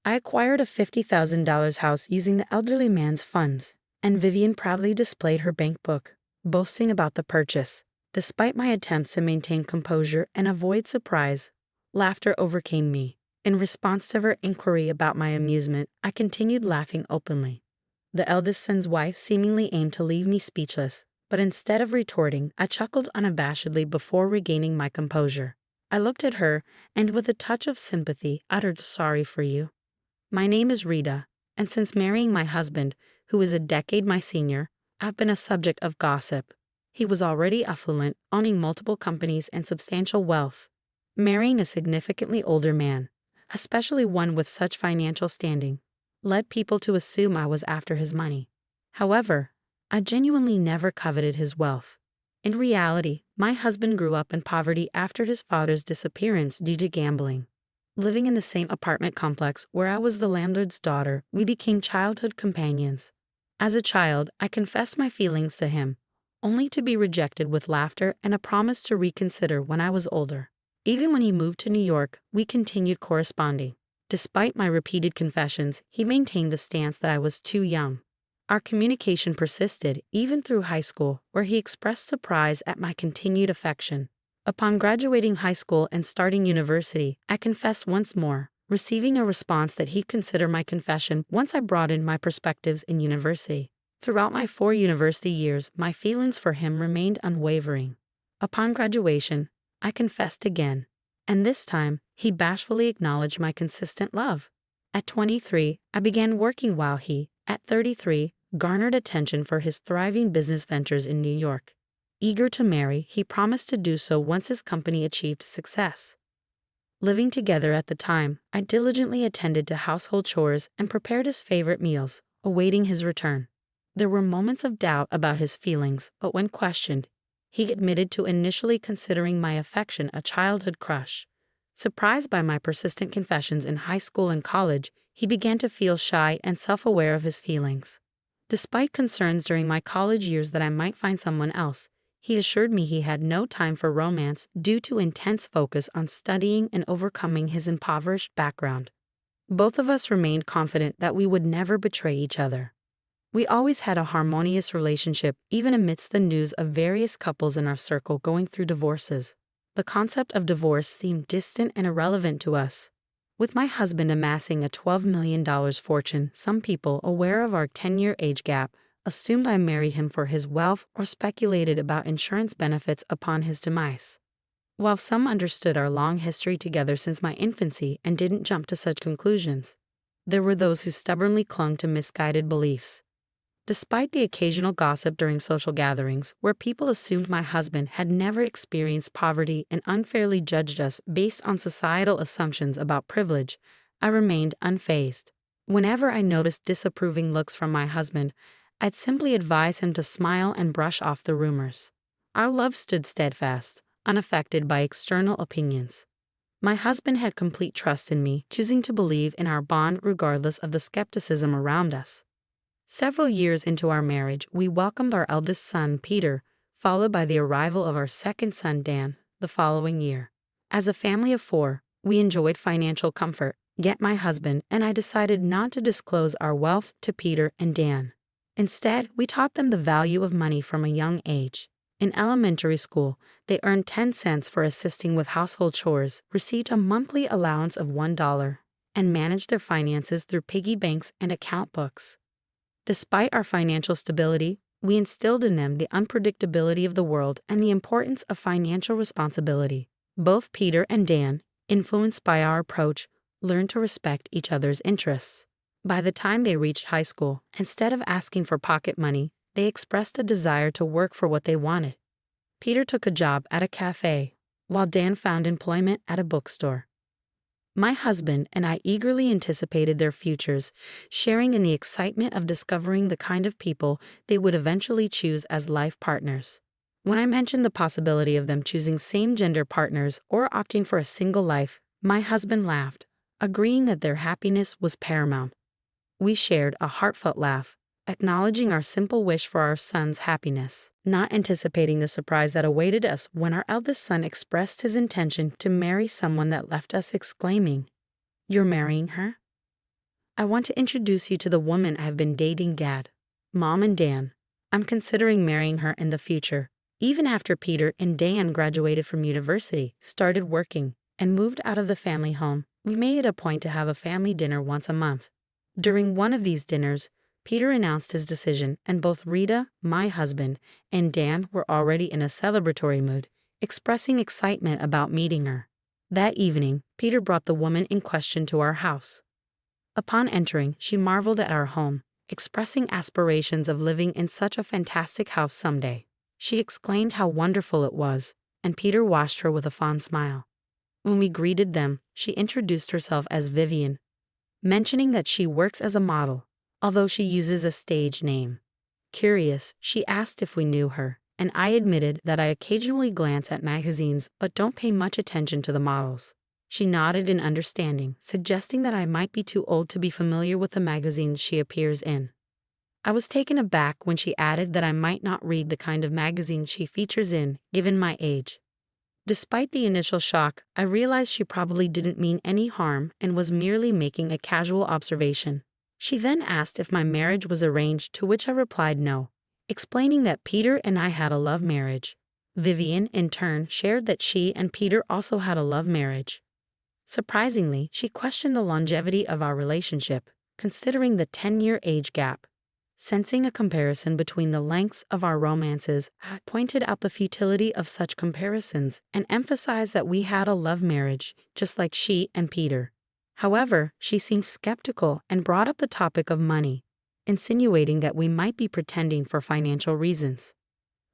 I acquired a $50,000 house using the elderly man's funds, and Vivian proudly displayed her bank book, boasting about the purchase. Despite my attempts to maintain composure and avoid surprise, laughter overcame me. In response to her inquiry about my amusement, I continued laughing openly. The eldest son's wife seemingly aimed to leave me speechless, but instead of retorting, I chuckled unabashedly before regaining my composure. I looked at her, and with a touch of sympathy, uttered, "Sorry for you. My name is Rita, and since marrying my husband, who is a decade my senior, I've been a subject of gossip. He was already affluent, owning multiple companies and substantial wealth. Marrying a significantly older man, especially one with such financial standing, led people to assume I was after his money. However, I genuinely never coveted his wealth. In reality, my husband grew up in poverty after his father's disappearance due to gambling. Living in the same apartment complex where I was the landlord's daughter, we became childhood companions. As a child, I confessed my feelings to him, only to be rejected with laughter and a promise to reconsider when I was older. Even when he moved to New York, we continued corresponding. Despite my repeated confessions, he maintained the stance that I was too young. Our communication persisted even through high school, where he expressed surprise at my continued affection. Upon graduating high school and starting university, I confessed once more, receiving a response that he'd consider my confession once I broadened my perspectives in university. Throughout my 4 university years, my feelings for him remained unwavering. Upon graduation, I confessed again, and this time, he bashfully acknowledged my consistent love. At 23, I began working while he, at 33, garnered attention for his thriving business ventures in New York. Eager to marry, he promised to do so once his company achieved success. Living together at the time, I diligently attended to household chores and prepared his favorite meals, awaiting his return. There were moments of doubt about his feelings, but when questioned, he admitted to initially considering my affection a childhood crush. Surprised by my persistent confessions in high school and college, he began to feel shy and self-aware of his feelings. Despite concerns during my college years that I might find someone else, he assured me he had no time for romance due to intense focus on studying and overcoming his impoverished background. Both of us remained confident that we would never betray each other. We always had a harmonious relationship, even amidst the news of various couples in our circle going through divorces. The concept of divorce seemed distant and irrelevant to us. With my husband amassing a $12 million fortune, some people, aware of our 10-year age gap, assumed I married him for his wealth or speculated about insurance benefits upon his demise. While some understood our long history together since my infancy and didn't jump to such conclusions, there were those who stubbornly clung to misguided beliefs. Despite the occasional gossip during social gatherings, where people assumed my husband had never experienced poverty and unfairly judged us based on societal assumptions about privilege, I remained unfazed. Whenever I noticed disapproving looks from my husband, I'd simply advise him to smile and brush off the rumors. Our love stood steadfast, unaffected by external opinions. My husband had complete trust in me, choosing to believe in our bond regardless of the skepticism around us. Several years into our marriage, we welcomed our eldest son, Peter, followed by the arrival of our second son, Dan, the following year. As a family of 4, we enjoyed financial comfort, yet my husband and I decided not to disclose our wealth to Peter and Dan. Instead, we taught them the value of money from a young age. In elementary school, they earned 10 cents for assisting with household chores, received a monthly allowance of $1, and managed their finances through piggy banks and account books. Despite our financial stability, we instilled in them the unpredictability of the world and the importance of financial responsibility. Both Peter and Dan, influenced by our approach, learned to respect each other's interests. By the time they reached high school, instead of asking for pocket money, they expressed a desire to work for what they wanted. Peter took a job at a cafe, while Dan found employment at a bookstore. My husband and I eagerly anticipated their futures, sharing in the excitement of discovering the kind of people they would eventually choose as life partners. When I mentioned the possibility of them choosing same-gender partners or opting for a single life, my husband laughed, agreeing that their happiness was paramount. We shared a heartfelt laugh, acknowledging our simple wish for our son's happiness, not anticipating the surprise that awaited us when our eldest son expressed his intention to marry someone that left us exclaiming, "You're marrying her?" I want to introduce you to the woman I have been dating, Gad. Mom and Dan. I'm considering marrying her in the future. Even after Peter and Dan graduated from university, started working, and moved out of the family home, we made it a point to have a family dinner once a month. During one of these dinners, Peter announced his decision, and both Rita, my husband, and Dan were already in a celebratory mood, expressing excitement about meeting her. That evening, Peter brought the woman in question to our house. Upon entering, she marveled at our home, expressing aspirations of living in such a fantastic house someday. She exclaimed how wonderful it was, and Peter watched her with a fond smile. When we greeted them, she introduced herself as Vivian, mentioning that she works as a model, although she uses a stage name. Curious, she asked if we knew her, and I admitted that I occasionally glance at magazines but don't pay much attention to the models. She nodded in understanding, suggesting that I might be too old to be familiar with the magazines she appears in. I was taken aback when she added that I might not read the kind of magazines she features in, given my age. Despite the initial shock, I realized she probably didn't mean any harm and was merely making a casual observation. She then asked if my marriage was arranged, to which I replied no, explaining that Peter and I had a love marriage. Vivian, in turn, shared that she and Peter also had a love marriage. Surprisingly, she questioned the longevity of our relationship, considering the 10-year age gap. Sensing a comparison between the lengths of our romances, I pointed out the futility of such comparisons and emphasized that we had a love marriage, just like she and Peter. However, she seemed skeptical and brought up the topic of money, insinuating that we might be pretending for financial reasons.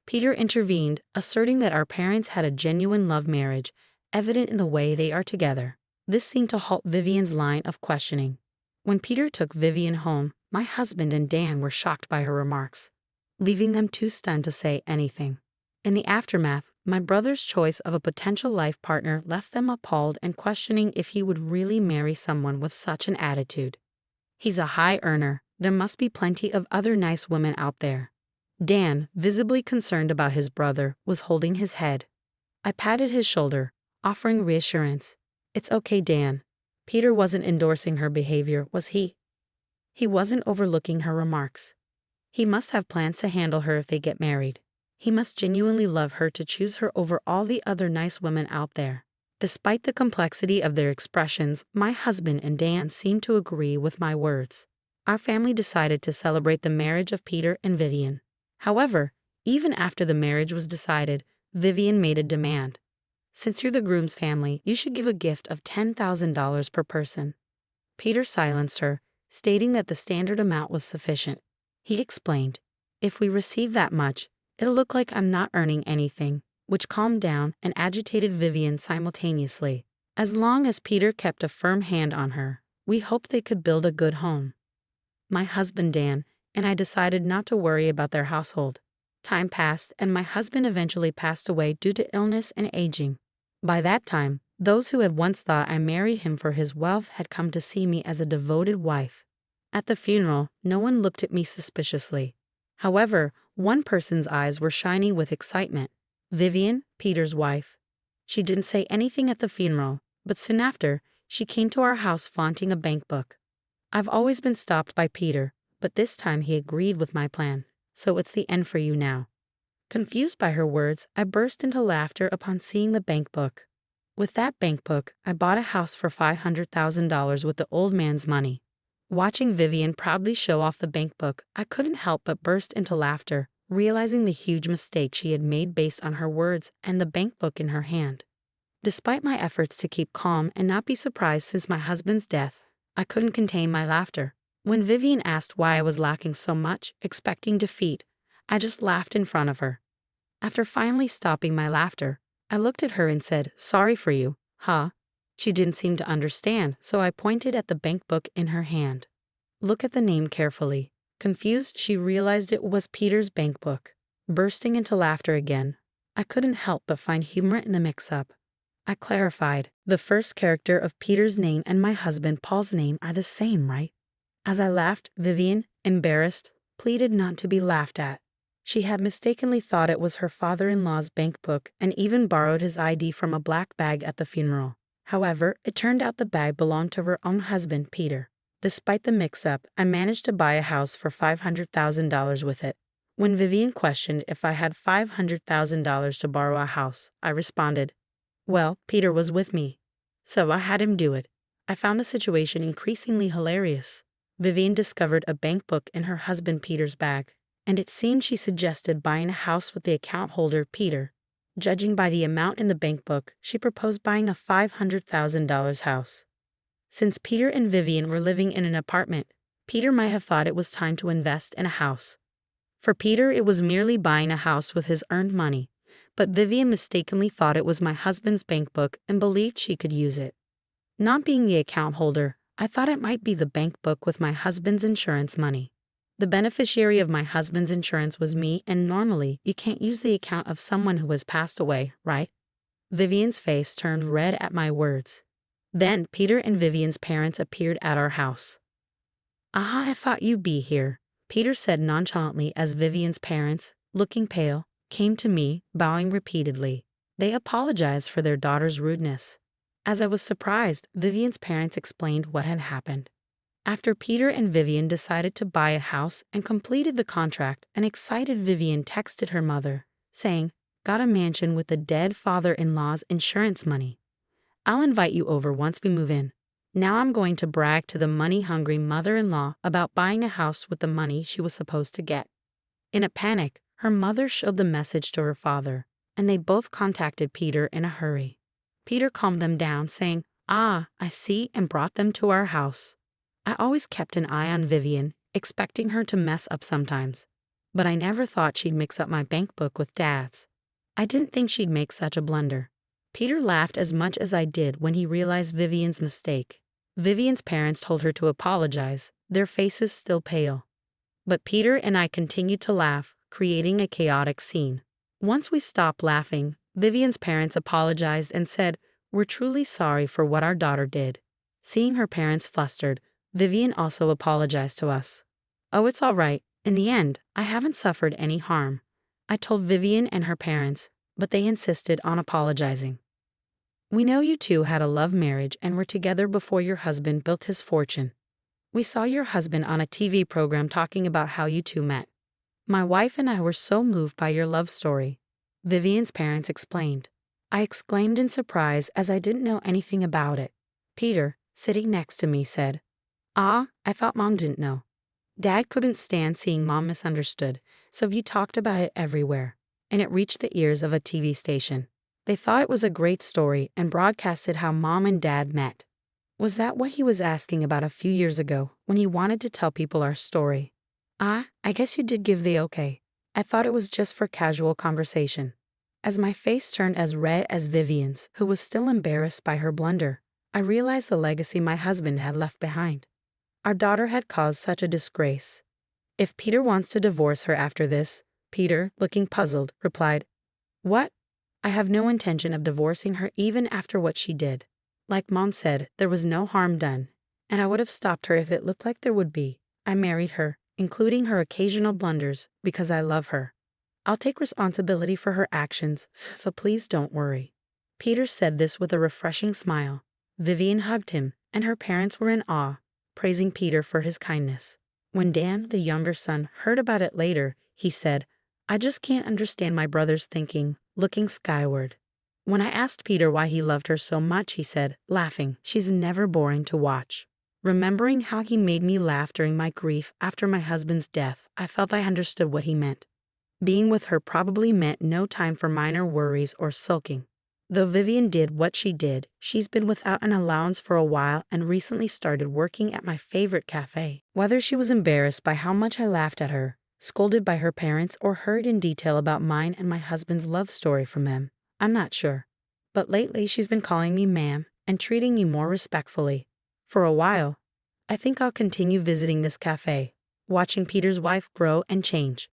Peter intervened, asserting that our parents had a genuine love marriage, evident in the way they are together. This seemed to halt Vivian's line of questioning. When Peter took Vivian home, my husband and Dan were shocked by her remarks, leaving them too stunned to say anything. In the aftermath, my brother's choice of a potential life partner left them appalled and questioning if he would really marry someone with such an attitude. He's a high earner, there must be plenty of other nice women out there. Dan, visibly concerned about his brother, was holding his head. I patted his shoulder, offering reassurance. It's okay, Dan. Peter wasn't endorsing her behavior, was he? He wasn't overlooking her remarks. He must have plans to handle her if they get married. He must genuinely love her to choose her over all the other nice women out there. Despite the complexity of their expressions, my husband and Dan seemed to agree with my words. Our family decided to celebrate the marriage of Peter and Vivian. However, even after the marriage was decided, Vivian made a demand. Since you're the groom's family, you should give a gift of $10,000 per person. Peter silenced her, stating that the standard amount was sufficient. He explained, if we receive that much, it'll look like I'm not earning anything, which calmed down and agitated Vivian simultaneously. As long as Peter kept a firm hand on her, we hoped they could build a good home. My husband Dan and I decided not to worry about their household. Time passed and my husband eventually passed away due to illness and aging. By that time, those who had once thought I married him for his wealth had come to see me as a devoted wife. At the funeral, no one looked at me suspiciously. However, one person's eyes were shining with excitement. Vivian, Peter's wife. She didn't say anything at the funeral, but soon after, she came to our house flaunting a bank book. I've always been stopped by Peter, but this time he agreed with my plan, so it's the end for you now. Confused by her words, I burst into laughter upon seeing the bank book. With that bank book, I bought a house for $500,000 with the old man's money. Watching Vivian proudly show off the bank book, I couldn't help but burst into laughter, realizing the huge mistake she had made based on her words and the bank book in her hand. Despite my efforts to keep calm and not be surprised since my husband's death, I couldn't contain my laughter. When Vivian asked why I was lacking so much, expecting defeat, I just laughed in front of her. After finally stopping my laughter, I looked at her and said, "Sorry for you, huh?" She didn't seem to understand, so I pointed at the bank book in her hand. Look at the name carefully. Confused, she realized it was Peter's bank book. Bursting into laughter again, I couldn't help but find humor in the mix-up. I clarified, the first character of Peter's name and my husband Paul's name are the same, right? As I laughed, Vivian, embarrassed, pleaded not to be laughed at. She had mistakenly thought it was her father-in-law's bank book and even borrowed his ID from a black bag at the funeral. However, it turned out the bag belonged to her own husband, Peter. Despite the mix-up, I managed to buy a house for $500,000 with it. When Vivian questioned if I had $500,000 to borrow a house, I responded, well, Peter was with me, so I had him do it. I found the situation increasingly hilarious. Vivian discovered a bank book in her husband Peter's bag, and it seemed she suggested buying a house with the account holder, Peter. Judging by the amount in the bank book, she proposed buying a $500,000 house. Since Peter and Vivian were living in an apartment, Peter might have thought it was time to invest in a house. For Peter, it was merely buying a house with his earned money, but Vivian mistakenly thought it was my husband's bank book and believed she could use it. Not being the account holder, I thought it might be the bank book with my husband's insurance money. The beneficiary of my husband's insurance was me, and normally you can't use the account of someone who has passed away, right? Vivian's face turned red at my words. Then Peter and Vivian's parents appeared at our house. I thought you'd be here, Peter said nonchalantly as Vivian's parents, looking pale, came to me, bowing repeatedly. They apologized for their daughter's rudeness. As I was surprised, Vivian's parents explained what had happened. After Peter and Vivian decided to buy a house and completed the contract, an excited Vivian texted her mother, saying, "Got a mansion with the dead father-in-law's insurance money. I'll invite you over once we move in." Now I'm going to brag to the money-hungry mother-in-law about buying a house with the money she was supposed to get. In a panic, her mother showed the message to her father, and they both contacted Peter in a hurry. Peter calmed them down, saying, I see, and brought them to our house. I always kept an eye on Vivian, expecting her to mess up sometimes. But I never thought she'd mix up my bank book with Dad's. I didn't think she'd make such a blunder. Peter laughed as much as I did when he realized Vivian's mistake. Vivian's parents told her to apologize, their faces still pale. But Peter and I continued to laugh, creating a chaotic scene. Once we stopped laughing, Vivian's parents apologized and said, "We're truly sorry for what our daughter did." Seeing her parents flustered, Vivian also apologized to us. "Oh, it's all right. In the end, I haven't suffered any harm," I told Vivian and her parents, but they insisted on apologizing. "We know you two had a love marriage and were together before your husband built his fortune. We saw your husband on a TV program talking about how you two met. My wife and I were so moved by your love story," Vivian's parents explained. I exclaimed in surprise as I didn't know anything about it. Peter, sitting next to me, said, I thought Mom didn't know. Dad couldn't stand seeing Mom misunderstood, so he talked about it everywhere, and it reached the ears of a TV station. They thought it was a great story and broadcasted how Mom and Dad met. Was that what he was asking about a few years ago when he wanted to tell people our story? I guess you did give the okay. I thought it was just for casual conversation. As my face turned as red as Vivian's, who was still embarrassed by her blunder, I realized the legacy my husband had left behind. Our daughter had caused such a disgrace. If Peter wants to divorce her after this, Peter, looking puzzled, replied, "What? I have no intention of divorcing her even after what she did. Like Mom said, there was no harm done, and I would have stopped her if it looked like there would be. I married her, including her occasional blunders, because I love her. I'll take responsibility for her actions, so please don't worry." Peter said this with a refreshing smile. Vivian hugged him, and her parents were in awe, praising Peter for his kindness. When Dan, the younger son, heard about it later, he said, "I just can't understand my brother's thinking," looking skyward. When I asked Peter why he loved her so much, he said, laughing, "She's never boring to watch." Remembering how he made me laugh during my grief after my husband's death, I felt I understood what he meant. Being with her probably meant no time for minor worries or sulking. Though Vivian did what she did, she's been without an allowance for a while and recently started working at my favorite cafe. Whether she was embarrassed by how much I laughed at her, scolded by her parents, or heard in detail about mine and my husband's love story from them, I'm not sure. But lately she's been calling me ma'am and treating me more respectfully. For a while, I think I'll continue visiting this cafe, watching Peter's wife grow and change.